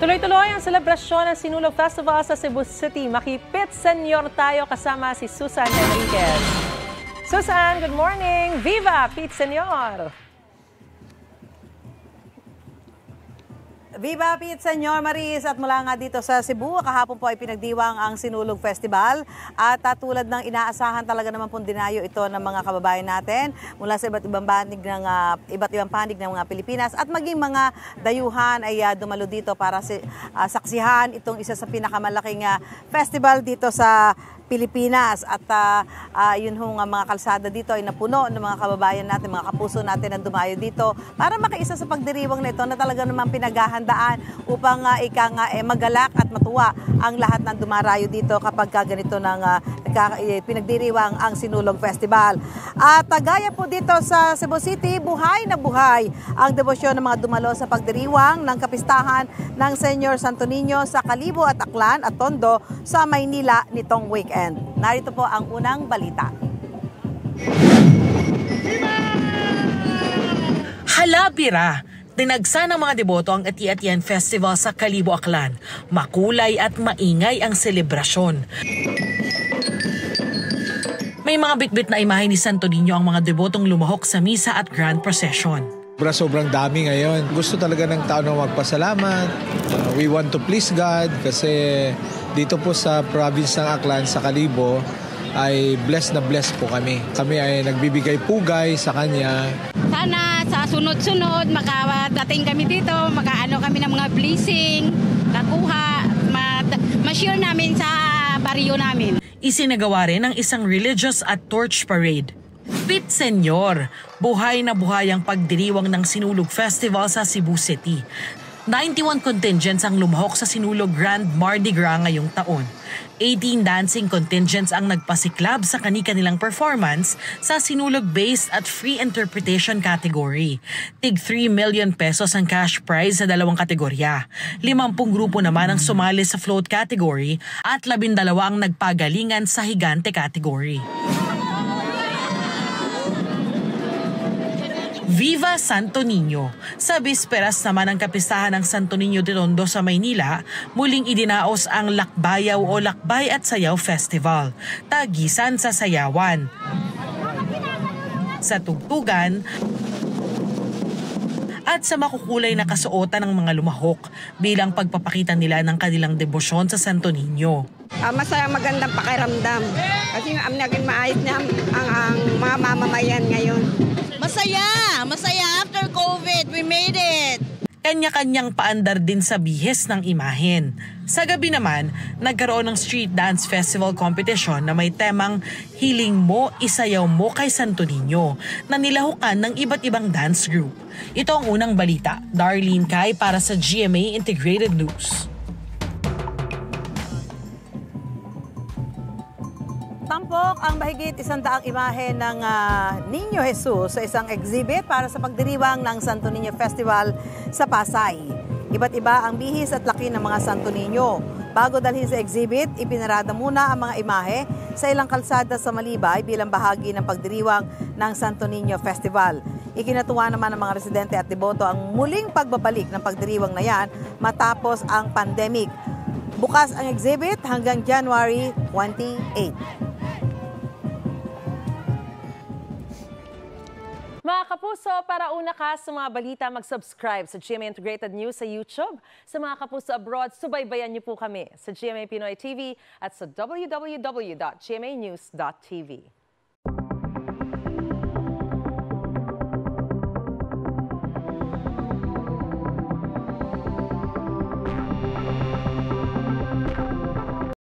Tuloy-tuloy ang selebrasyon ng Sinulog Festival sa Cebu City. Makipit senyor tayo kasama si Susan Enriquez. Susan, good morning! Viva Pit Senyor! Viva Pit Senyor Maris, at mula nga dito sa Cebu, kahapon po ay pinagdiwang ang Sinulog Festival at tulad ng inaasahan talaga naman pong dinayo ito ng mga kababayan natin mula sa iba't ibang panig ng mga Pilipinas at maging mga dayuhan ay dumalo dito para saksihan itong isa sa pinakamalaking festival dito sa Pilipinas at yun hong mga kalsada dito ay napuno ng mga kababayan natin, mga kapuso natin na dumayo dito para makaisa sa pagdiriwang na ito na talaga naman pinaghahandaan upang magalak at matuwa ang lahat ng dumarayo dito kapag ganito ng pinagdiriwang ang Sinulog Festival. At gaya po dito sa Cebu City, buhay na buhay ang debosyon ng mga dumalo sa pagdiriwang ng kapistahan ng Senyor Santo Niño sa Kalibo at Aklan at Tondo sa Maynila nitong weekend. Narito po ang unang balita. Halabira! Tinagsa ng mga deboto ang Ati-Atian Festival sa Kalibo, Aklan. Makulay at maingay ang selebrasyon. May mga bitbit na imahe ni Santo Niño ang mga debotong lumahok sa misa at grand procession. Sobrang dami ngayon. Gusto talaga ng tao na magpasalamat. We want to please God kasi dito po sa province ng Aklan, sa Kalibo, ay blessed na blessed po kami. Kami ay nagbibigay pugay sa Kanya. Sana sa sunod-sunod makadating kami dito, makaano kami ng mga blessing, nakuha, ma-share namin sa baryo namin. Isinagawa rin ang isang religious at torch parade. Pit Senyor, buhay na buhay ang pagdiriwang ng Sinulog Festival sa Cebu City. 91 contingents ang lumahok sa Sinulog Grand Mardi Gras ngayong taon. 18 dancing contingents ang nagpasiklab sa kani-kanilang performance sa Sinulog-based at free interpretation category. Tig 3 million pesos ang cash prize sa dalawang kategorya. 50 grupo naman ang sumali sa float category at 12 ang nagpagalingan sa higante category. Viva Santo Niño! Sa bisperas naman ng kapistahan ng Santo Niño de Tondo sa Maynila, muling idinaos ang Lakbayaw o Lakbay at Sayaw Festival, tagisan sa sayawan, sa tugtugan, at sa makukulay na kasuotan ng mga lumahok bilang pagpapakita nila ng kanilang debosyon sa Santo Niño. Masaya, magandang pakiramdam kasi naging maayos na ang mga mamamayan ngayon. Masaya after COVID, we made it! Kanya-kanyang paandar din sa bihes ng imahen. Sa gabi naman, nagkaroon ng street dance festival competition na may temang Hiling Mo, Isayaw Mo kay Santo Niño na nilahukan ng iba't ibang dance group. Ito ang unang balita. Darlene Kai para sa GMA Integrated News. Tampok ang mahigit 100 imahe ng Niño Jesus sa isang exhibit para sa pagdiriwang ng Santo Niño Festival sa Pasay. Iba't iba ang bihis at laki ng mga Santo Niño. Bago dalhin sa exhibit, ipinarada muna ang mga imahe sa ilang kalsada sa Malibay bilang bahagi ng pagdiriwang ng Santo Niño Festival. Ikinatuwa naman ng mga residente at deboto ang muling pagbabalik ng pagdiriwang na yan matapos ang pandemic. Bukas ang exhibit hanggang January 28. Mga kapuso, para una ka sa mga balita, mag-subscribe sa GMA Integrated News sa YouTube. Sa mga kapuso abroad, subaybayan niyo po kami sa GMA Pinoy TV at sa www.gmanews.tv.